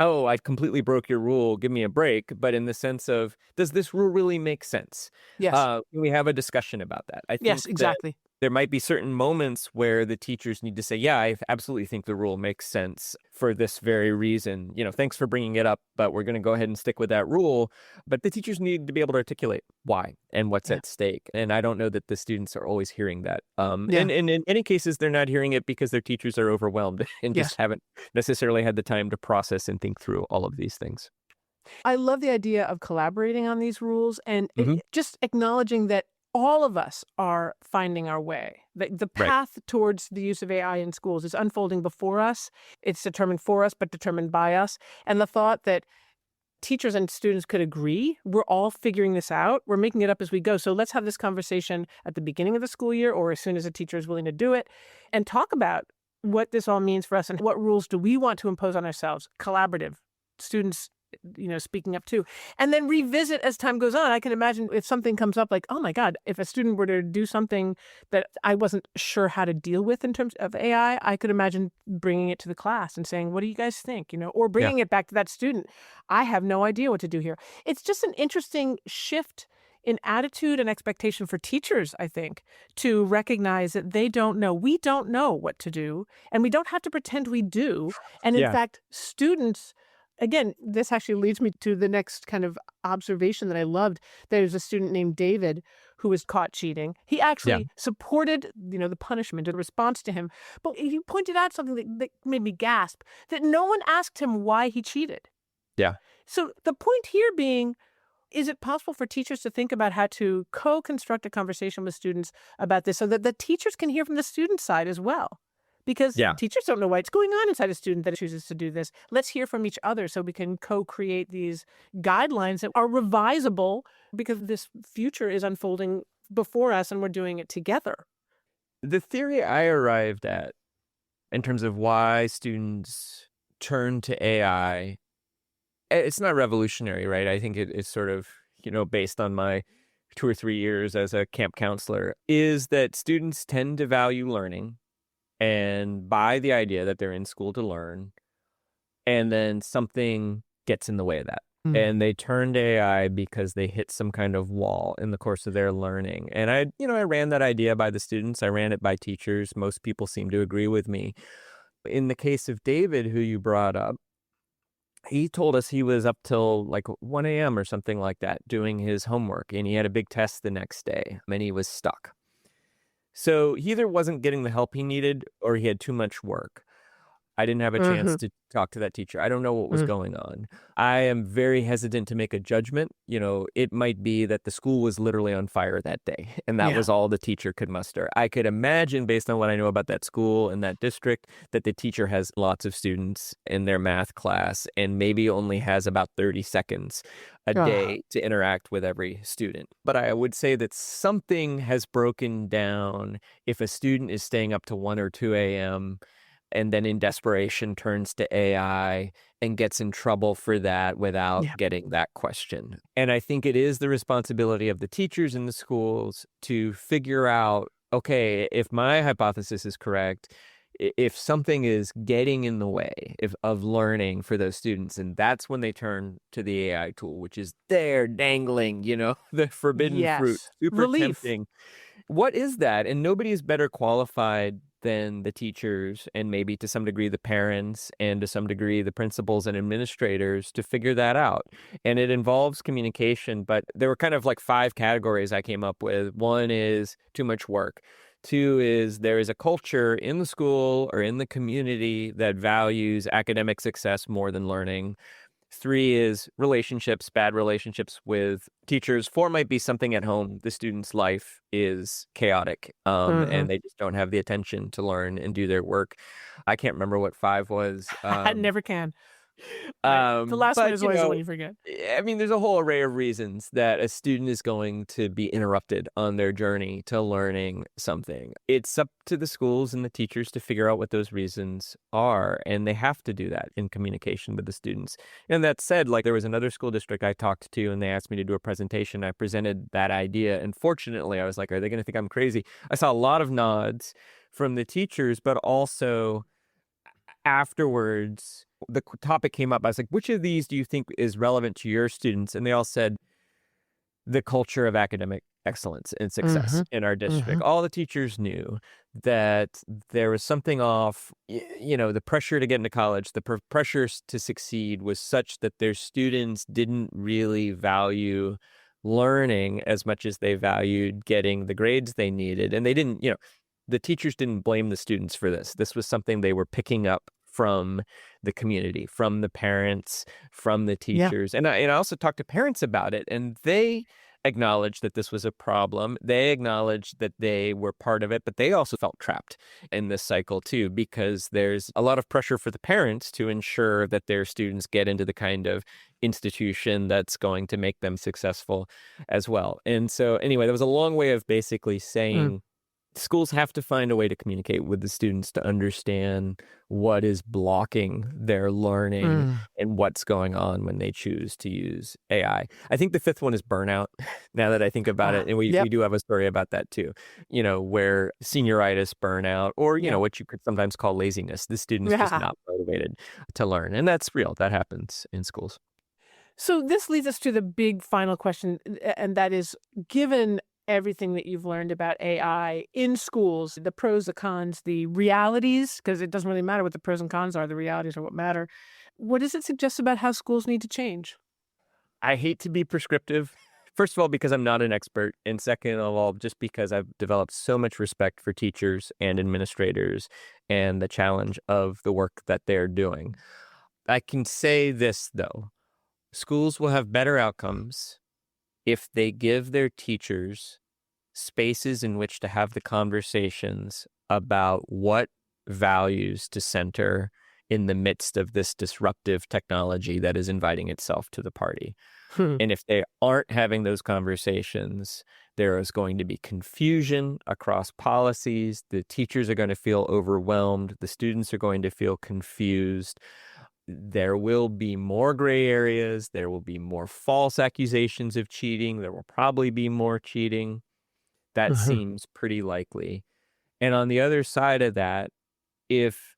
oh, I completely broke your rule, give me a break, but in the sense of, does this rule really make sense? Yes. Can we have a discussion about that? I think yes, exactly. there might be certain moments where the teachers need to say, yeah, I absolutely think the rule makes sense for this very reason. Thanks for bringing it up, but we're going to go ahead and stick with that rule. But the teachers need to be able to articulate why and what's at stake. And I don't know that the students are always hearing that. And in any cases, they're not hearing it because their teachers are overwhelmed and just haven't necessarily had the time to process and think through all of these things. I love the idea of collaborating on these rules and just acknowledging that all of us are finding our way. The path towards the use of AI in schools is unfolding before us. It's determined for us, but determined by us. And the thought that teachers and students could agree, we're all figuring this out. We're making it up as we go. So let's have this conversation at the beginning of the school year or as soon as a teacher is willing to do it and talk about what this all means for us and what rules do we want to impose on ourselves. Collaborative. Students speaking up too. And then revisit as time goes on. I can imagine if something comes up like, oh my God, if a student were to do something that I wasn't sure how to deal with in terms of AI, I could imagine bringing it to the class and saying, what do you guys think? Or bringing it back to that student. I have no idea what to do here. It's just an interesting shift in attitude and expectation for teachers, I think, to recognize that they don't know. We don't know what to do, and we don't have to pretend we do. And in fact, students, again, this actually leads me to the next kind of observation that I loved. There's a student named David who was caught cheating. He actually supported, the punishment in response to him. But he pointed out something that made me gasp, that no one asked him why he cheated. Yeah. So the point here being, is it possible for teachers to think about how to co-construct a conversation with students about this so that the teachers can hear from the student side as well? Because teachers don't know what's going on inside a student that chooses to do this. Let's hear from each other so we can co-create these guidelines that are revisable because this future is unfolding before us and we're doing it together. The theory I arrived at in terms of why students turn to AI, it's not revolutionary, right? I think it's sort of, based on my 2 or 3 years as a camp counselor, is that students tend to value learning and buy the idea that they're in school to learn, and then something gets in the way of that. And they turn to AI because they hit some kind of wall in the course of their learning. And I ran that idea by the students. I ran it by teachers. Most people seem to agree with me. In the case of David, who you brought up, he told us he was up till like 1 a.m. or something like that doing his homework, and he had a big test the next day, and he was stuck. So he either wasn't getting the help he needed or he had too much work. I didn't have a chance to talk to that teacher. I don't know what was going on. I am very hesitant to make a judgment. It might be that the school was literally on fire that day, and that was all the teacher could muster. I could imagine, based on what I know about that school and that district, that the teacher has lots of students in their math class and maybe only has about 30 seconds a day to interact with every student. But I would say that something has broken down if a student is staying up to 1 or 2 a.m. and then in desperation turns to AI and gets in trouble for that without getting that question. And I think it is the responsibility of the teachers in the schools to figure out, okay, if my hypothesis is correct, if something is getting in the way of learning for those students, and that's when they turn to the AI tool, which is there dangling, the forbidden fruit, super tempting. What is that? And nobody is better qualified than the teachers and maybe to some degree the parents and to some degree the principals and administrators to figure that out. And it involves communication, but there were kind of like 5 categories I came up with. 1 is too much work. 2 is there is a culture in the school or in the community that values academic success more than learning. 3 is relationships, bad relationships with teachers. 4 might be something at home. The student's life is chaotic, and they just don't have the attention to learn and do their work. I can't remember what 5 was. I never can. The last one is always the one you forget. I mean, there's a whole array of reasons that a student is going to be interrupted on their journey to learning something. It's up to the schools and the teachers to figure out what those reasons are, and they have to do that in communication with the students. And that said, like there was another school district I talked to, and they asked me to do a presentation. I presented that idea, and fortunately, I was like, are they going to think I'm crazy? I saw a lot of nods from the teachers, but also afterwards, the topic came up. I was like, which of these do you think is relevant to your students? And they all said the culture of academic excellence and success in our district. All the teachers knew that there was something off. The pressure to get into college, the pressure to succeed was such that their students didn't really value learning as much as they valued getting the grades they needed. And they didn't, the teachers didn't blame the students for this. This was something they were picking up from the community, from the parents, from the teachers. And I also talked to parents about it, and they acknowledged that this was a problem. They acknowledged that they were part of it, but they also felt trapped in this cycle too, because there's a lot of pressure for the parents to ensure that their students get into the kind of institution that's going to make them successful as well. And so anyway, that was a long way of basically saying schools have to find a way to communicate with the students to understand what is blocking their learning and what's going on when they choose to use AI. I think the 5th one is burnout, now that I think about it. And we do have a story about that too, where senioritis, burnout, or, what you could sometimes call laziness. The student's just not motivated to learn. And that's real. That happens in schools. So this leads us to the big final question, and that is, given everything that you've learned about AI in schools, the pros, the cons, the realities, because it doesn't really matter what the pros and cons are, the realities are what matter. What does it suggest about how schools need to change? I hate to be prescriptive. First of all, because I'm not an expert. And second of all, just because I've developed so much respect for teachers and administrators and the challenge of the work that they're doing. I can say this, though. Schools will have better outcomes if they give their teachers spaces in which to have the conversations about what values to center in the midst of this disruptive technology that is inviting itself to the party. And if they aren't having those conversations, there is going to be confusion across policies. The teachers are going to feel overwhelmed. The students are going to feel confused. There will be more gray areas. There will be more false accusations of cheating. There will probably be more cheating. That seems pretty likely. And on the other side of that, if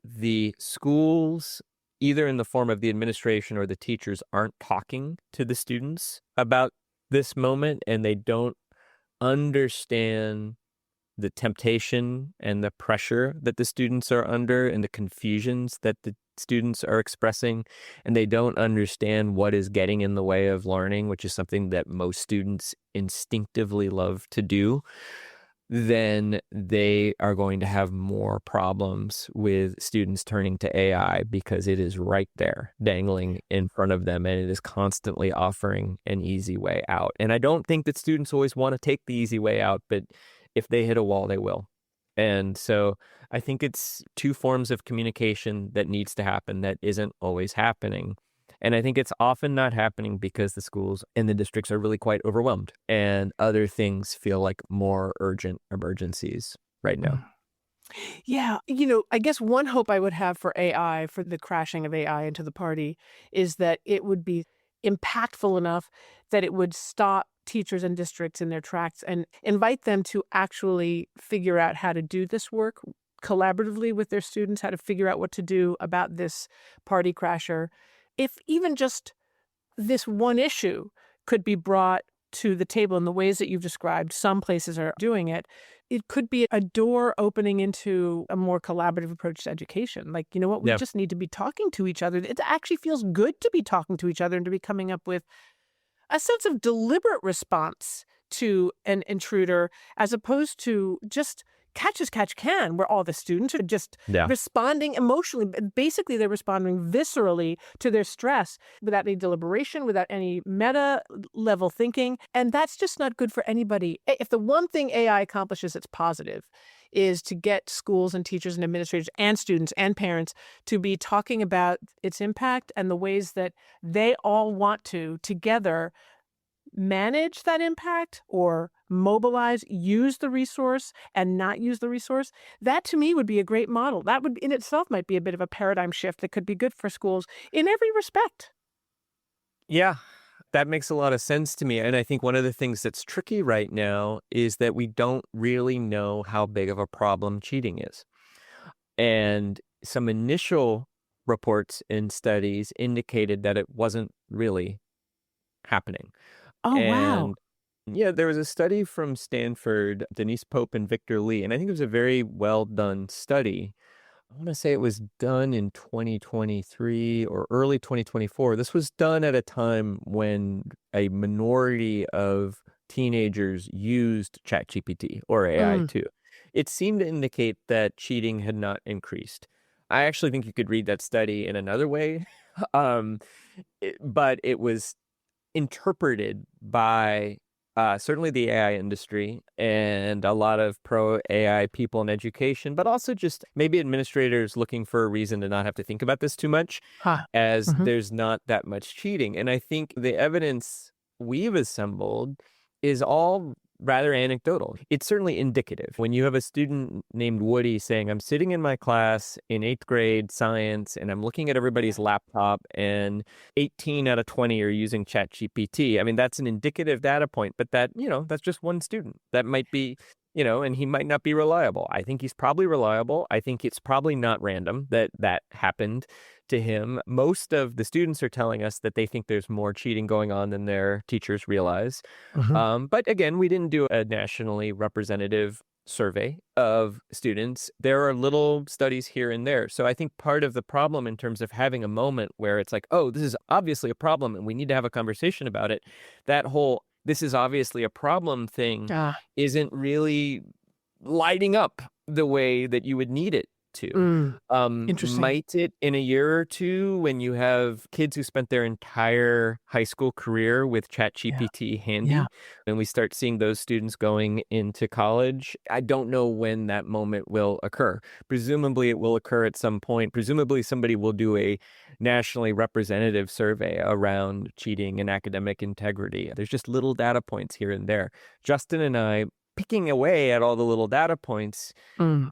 the schools, either in the form of the administration or the teachers, aren't talking to the students about this moment and they don't understand the temptation and the pressure that the students are under and the confusions that the students are expressing, and they don't understand what is getting in the way of learning, which is something that most students instinctively love to do, then they are going to have more problems with students turning to AI because it is right there, dangling in front of them, and it is constantly offering an easy way out. And I don't think that students always want to take the easy way out, but if they hit a wall, they will. And so I think it's two forms of communication that needs to happen that isn't always happening. And I think it's often not happening because the schools and the districts are really quite overwhelmed, and other things feel like more urgent emergencies right now. Yeah, I guess one hope I would have for AI, for the crashing of AI into the party, is that it would be impactful enough that it would stop teachers and districts in their tracks and invite them to actually figure out how to do this work collaboratively with their students, how to figure out what to do about this party crasher. If even just this one issue could be brought to the table in the ways that you've described, some places are doing it, it could be a door opening into a more collaborative approach to education. Like, you know what, we just need to be talking to each other. It actually feels good to be talking to each other and to be coming up with a sense of deliberate response to an intruder, as opposed to just catch as catch can, where all the students are just responding emotionally. Basically, they're responding viscerally to their stress without any deliberation, without any meta-level thinking. And that's just not good for anybody. If the one thing AI accomplishes that's positive is to get schools and teachers and administrators and students and parents to be talking about its impact and the ways that they all want to together manage that impact or mobilize, use the resource and not use the resource, that to me would be a great model. That would in itself might be a bit of a paradigm shift that could be good for schools in every respect. Yeah, that makes a lot of sense to me. And I think one of the things that's tricky right now is that we don't really know how big of a problem cheating is. And some initial reports and studies indicated that it wasn't really happening. Oh, wow. And yeah, there was a study from Stanford, Denise Pope and Victor Lee, and I think it was a very well done study. I want to say it was done in 2023 or early 2024. This was done at a time when a minority of teenagers used ChatGPT or AI too. It seemed to indicate that cheating had not increased. I actually think you could read that study in another way, but it was interpreted by certainly the AI industry and a lot of pro-AI people in education, but also just maybe administrators looking for a reason to not have to think about this too much, as there's not that much cheating. And I think the evidence we've assembled is all rather anecdotal. It's certainly indicative. When you have a student named Woody saying, I'm sitting in my class in 8th grade science and I'm looking at everybody's laptop and 18 out of 20 are using ChatGPT. I mean, that's an indicative data point, but that, that's just one student. That might be, and he might not be reliable. I think he's probably reliable. I think it's probably not random that happened to him. Most of the students are telling us that they think there's more cheating going on than their teachers realize. But again, we didn't do a nationally representative survey of students. There are little studies here and there. So I think part of the problem in terms of having a moment where it's like, oh, this is obviously a problem and we need to have a conversation about it, that whole this is obviously a problem thing isn't really lighting up the way that you would need it to. Interesting. Might it in a year or two, when you have kids who spent their entire high school career with ChatGPT handy, and we start seeing those students going into college? I don't know when that moment will occur. Presumably it will occur at some point. Presumably somebody will do a nationally representative survey around cheating and academic integrity. There's just little data points here and there. Justin and I, picking away at all the little data points,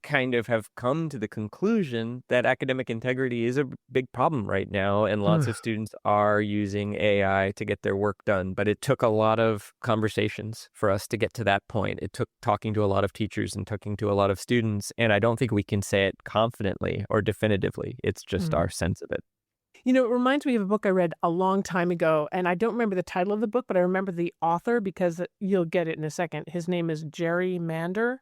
kind of have come to the conclusion that academic integrity is a big problem right now, and lots of students are using AI to get their work done. But it took a lot of conversations for us to get to that point. It took talking to a lot of teachers and talking to a lot of students, and I don't think we can say it confidently or definitively. It's just our sense of it. It reminds me of a book I read a long time ago, and I don't remember the title of the book, but I remember the author because you'll get it in a second. His name is Jerry Mander.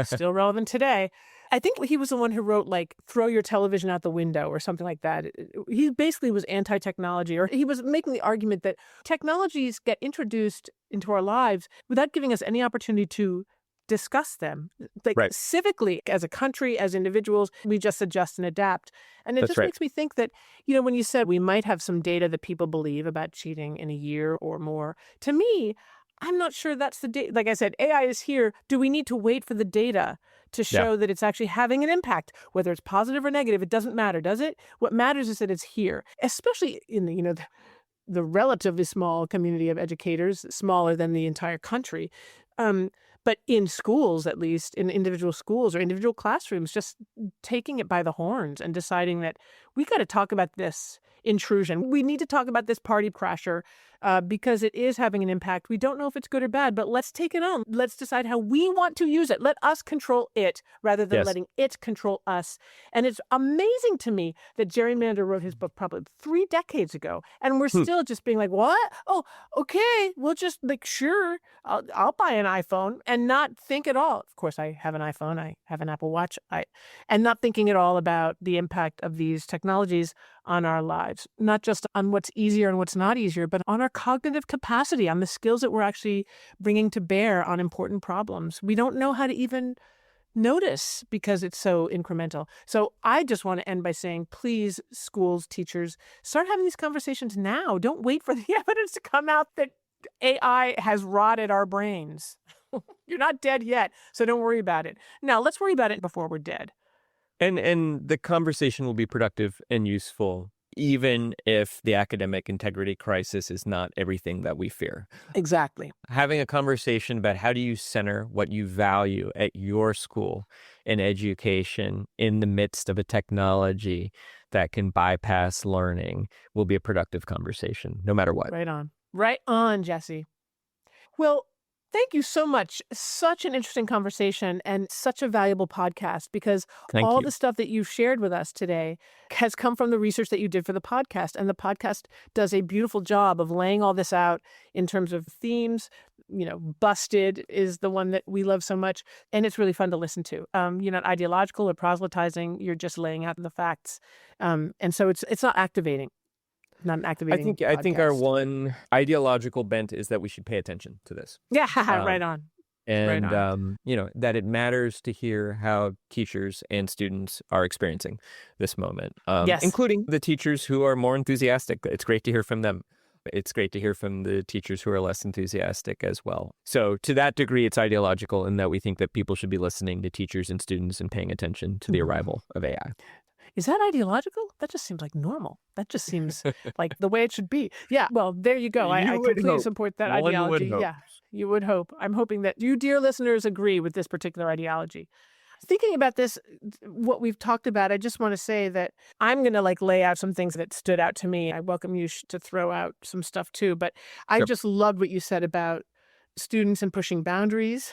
Still relevant today. I think he was the one who wrote, throw your television out the window or something like that. He basically was anti-technology, or he was making the argument that technologies get introduced into our lives without giving us any opportunity to discuss them. Like Right. civically, as a country, as individuals, we just adjust and adapt. And it That's just right. makes me think that, when you said we might have some data that people believe about cheating in a year or more, to me, I'm not sure that's the data. Like I said, AI is here. Do we need to wait for the data to show that it's actually having an impact? Whether it's positive or negative, it doesn't matter, does it? What matters is that it's here, especially in the relatively small community of educators, smaller than the entire country. But in schools, at least, in individual schools or individual classrooms, just taking it by the horns and deciding that we got to talk about this intrusion. We need to talk about this party crasher because it is having an impact. We don't know if it's good or bad, but let's take it on. Let's decide how we want to use it. Let us control it rather than letting it control us. And it's amazing to me that Jerry Mander wrote his book probably 3 decades ago, and we're still just being like, what? Oh, okay, we'll just sure, I'll buy an iPhone and not think at all. Of course, I have an iPhone, I have an Apple Watch, and not thinking at all about the impact of these technologies on our lives, not just on what's easier and what's not easier, but on our cognitive capacity, on the skills that we're actually bringing to bear on important problems. We don't know how to even notice because it's so incremental. So I just want to end by saying, please, schools, teachers, start having these conversations now. Don't wait for the evidence to come out that AI has rotted our brains. You're not dead yet, so don't worry about it. Now, let's worry about it before we're dead. And the conversation will be productive and useful, even if the academic integrity crisis is not everything that we fear. Exactly. Having a conversation about how do you center what you value at your school in education in the midst of a technology that can bypass learning will be a productive conversation, no matter what. Right on. Right on, Jesse. Well, thank you so much. Such an interesting conversation and such a valuable podcast because all the stuff that you've shared with us today has come from the research that you did for the podcast. And the podcast does a beautiful job of laying all this out in terms of themes. Busted is the one that we love so much. And it's really fun to listen to. You're not ideological or proselytizing. You're just laying out the facts. And so it's not activating. Not an activating I think our one ideological bent is that we should pay attention to this. Yeah, right on. And, right on. That it matters to hear how teachers and students are experiencing this moment, including the teachers who are more enthusiastic. It's great to hear from them. It's great to hear from the teachers who are less enthusiastic as well. So to that degree, it's ideological in that we think that people should be listening to teachers and students and paying attention to the arrival of AI. Is that ideological? That just seems like normal. That just seems like the way it should be. Yeah, well, there you go. I completely support that ideology. Yeah, you would hope. I'm hoping that you, dear listeners, agree with this particular ideology. Thinking about this, what we've talked about, I just want to say that I'm going to lay out some things that stood out to me. I welcome you to throw out some stuff too, but I just loved what you said about students and pushing boundaries.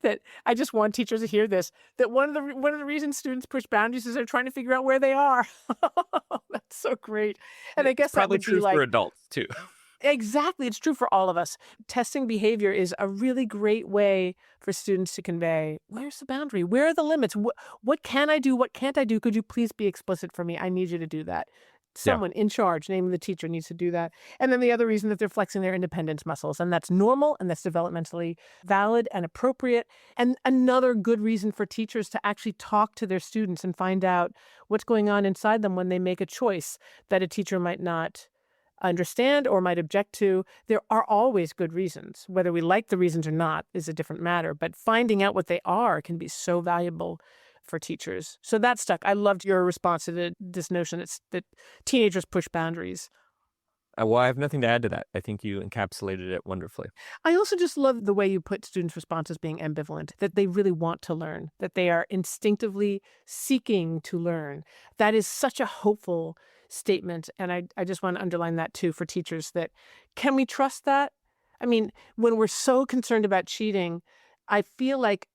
That I just want teachers to hear this, that one of the reasons students push boundaries is they're trying to figure out where they are. That's so great. And I guess it's probably that would true for adults too. Exactly. It's true for all of us. Testing behavior is a really great way for students to convey, where's the boundary? Where are the limits? What can I do? What can't I do? Could you please be explicit for me? I need you to do that. Someone in charge, namely the teacher, needs to do that. And then the other reason that they're flexing their independence muscles. And that's normal and that's developmentally valid and appropriate. And another good reason for teachers to actually talk to their students and find out what's going on inside them when they make a choice that a teacher might not understand or might object to. There are always good reasons. Whether we like the reasons or not is a different matter. But finding out what they are can be so valuable for teachers. So that stuck. I loved your response to this notion that teenagers push boundaries. Well, I have nothing to add to that. I think you encapsulated it wonderfully. I also just love the way you put students' responses being ambivalent, that they really want to learn, that they are instinctively seeking to learn. That is such a hopeful statement. And I just want to underline that too for teachers, that can we trust that? I mean, when we're so concerned about cheating, I feel like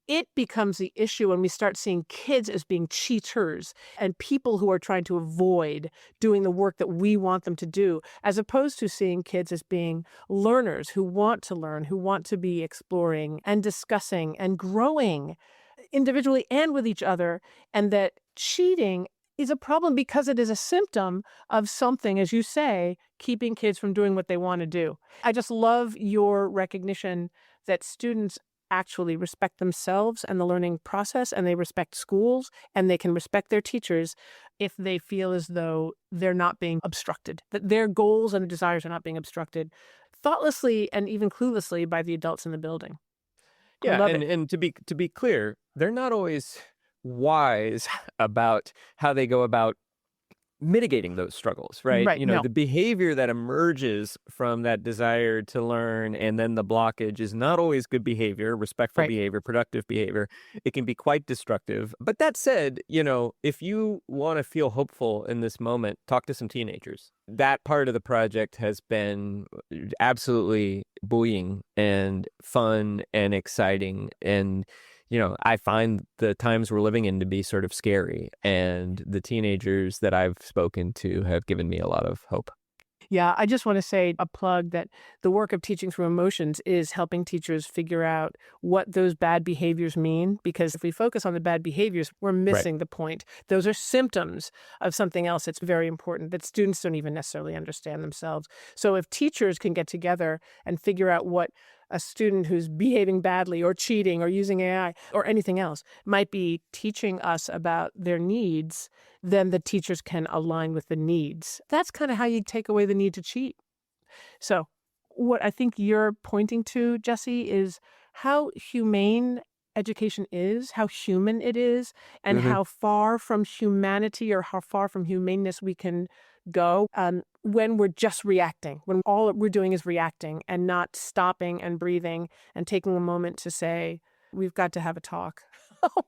it becomes the issue when we start seeing kids as being cheaters and people who are trying to avoid doing the work that we want them to do, as opposed to seeing kids as being learners who want to learn, who want to be exploring and discussing and growing individually and with each other, and that cheating is a problem because it is a symptom of something, as you say, keeping kids from doing what they want to do. I just love your recognition that students actually respect themselves and the learning process, and they respect schools, and they can respect their teachers if they feel as though they're not being obstructed, that their goals and desires are not being obstructed thoughtlessly and even cluelessly by the adults in the building. Yeah, and to be clear, they're not always wise about how they go about mitigating those struggles, right? Right, no. The behavior that emerges from that desire to learn and then the blockage is not always good behavior, respectful behavior, productive behavior. It can be quite destructive. But that said, if you want to feel hopeful in this moment, talk to some teenagers. That part of the project has been absolutely buoying and fun and exciting. And I find the times we're living in to be sort of scary. And the teenagers that I've spoken to have given me a lot of hope. Yeah, I just want to say a plug that the work of Teaching Through Emotions is helping teachers figure out what those bad behaviors mean. Because if we focus on the bad behaviors, we're missing the point. Those are symptoms of something else that's very important that students don't even necessarily understand themselves. So if teachers can get together and figure out what a student who's behaving badly or cheating or using AI or anything else might be teaching us about their needs, then the teachers can align with the needs. That's kind of how you take away the need to cheat. So what I think you're pointing to, Jesse, is how humane education is, how human it is, and how far from humanity or how far from humaneness we can go when we're just reacting, when all we're doing is reacting and not stopping and breathing and taking a moment to say, we've got to have a talk.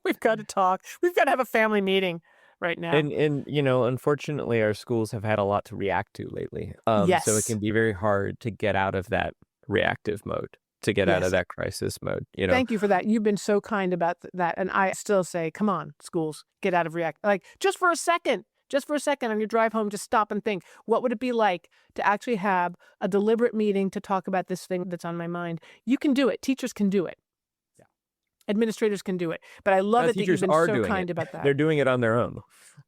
We've got to talk. We've got to have a family meeting right now. And unfortunately, our schools have had a lot to react to lately. Yes. So it can be very hard to get out of that reactive mode, to get out of that crisis mode. Thank you for that. You've been so kind about that. And I still say, come on, schools, get out of react. Like, just for a second on your drive home, just stop and think, what would it be like to actually have a deliberate meeting to talk about this thing that's on my mind? You can do it. Teachers can do it. Yeah. Administrators can do it. But I love it that you've been so kind about that. They're doing it on their own.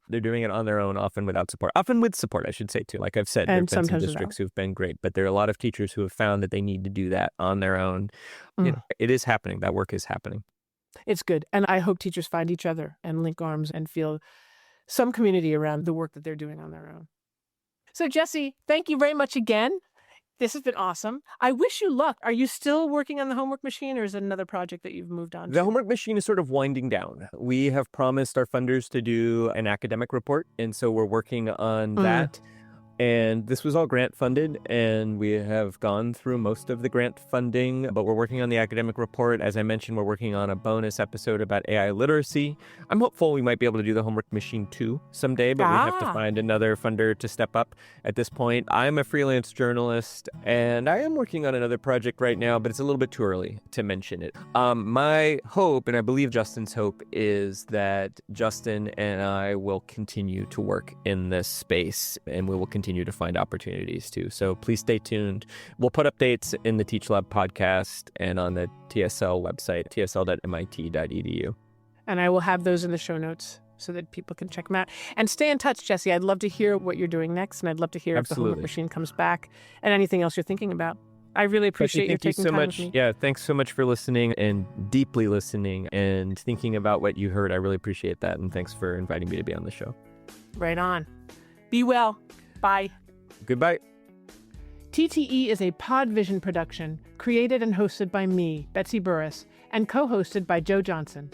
They're doing it on their own, often without support. Often with support, I should say, too. Like I've said, there have been some districts who've been great, but there are a lot of teachers who have found that they need to do that on their own. It is happening. That work is happening. It's good. And I hope teachers find each other and link arms and feel some community around the work that they're doing on their own. So, Jesse, thank you very much again. This has been awesome. I wish you luck. Are you still working on the homework machine, or is it another project that you've moved on to? The homework machine is sort of winding down. We have promised our funders to do an academic report, and so we're working on that. And this was all grant funded, and we have gone through most of the grant funding, but we're working on the academic report. As I mentioned, we're working on a bonus episode about AI literacy. I'm hopeful we might be able to do the homework machine too someday, but we have to find another funder to step up at this point. I'm a freelance journalist, and I am working on another project right now, but it's a little bit too early to mention it. My hope, and I believe Justin's hope, is that Justin and I will continue to work in this space, and we will continue to find opportunities too. So please stay tuned. We'll put updates in the Teach Lab podcast and on the TSL website, tsl.mit.edu. And I will have those in the show notes so that people can check them out. And stay in touch, Jesse. I'd love to hear what you're doing next, and I'd love to hear if the homework machine comes back and anything else you're thinking about. I really appreciate you taking time with me. Yeah, thanks so much for listening and deeply listening and thinking about what you heard. I really appreciate that, and thanks for inviting me to be on the show. Right on. Be well. Bye. Goodbye. TTE is a Podvision production, created and hosted by me, Betsy Burris, and co-hosted by Joe Johnson.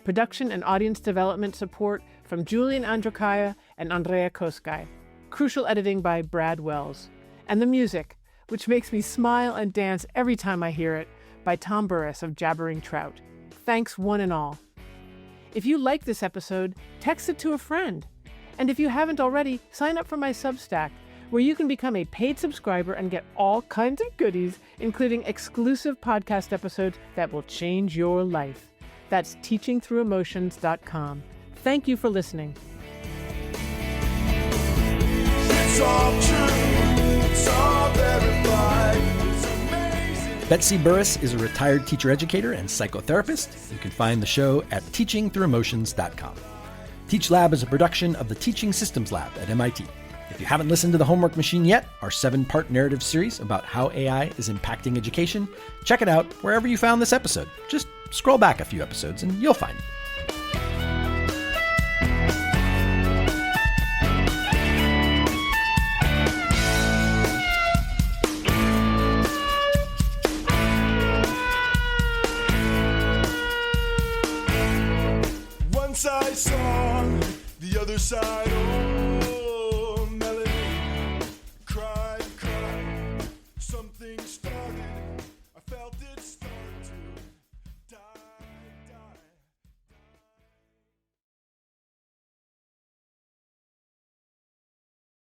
Production and audience development support from Julian Androkaya and Andrea Koskai. Crucial editing by Brad Wells. And the music, which makes me smile and dance every time I hear it, by Tom Burris of Jabbering Trout. Thanks one and all. If you like this episode, text it to a friend. And if you haven't already, sign up for my Substack, where you can become a paid subscriber and get all kinds of goodies, including exclusive podcast episodes that will change your life. That's teachingthrough-emotions.com. Thank you for listening. It's all true. It's all verified. It's amazing. Betsy Burris is a retired teacher educator and psychotherapist. You can find the show at teachingthrough-emotions.com. Teach Lab is a production of the Teaching Systems Lab at MIT. If you haven't listened to The Homework Machine yet, our 7-part narrative series about how AI is impacting education, check it out wherever you found this episode. Just scroll back a few episodes and you'll find it. One side saw, the other side, oh.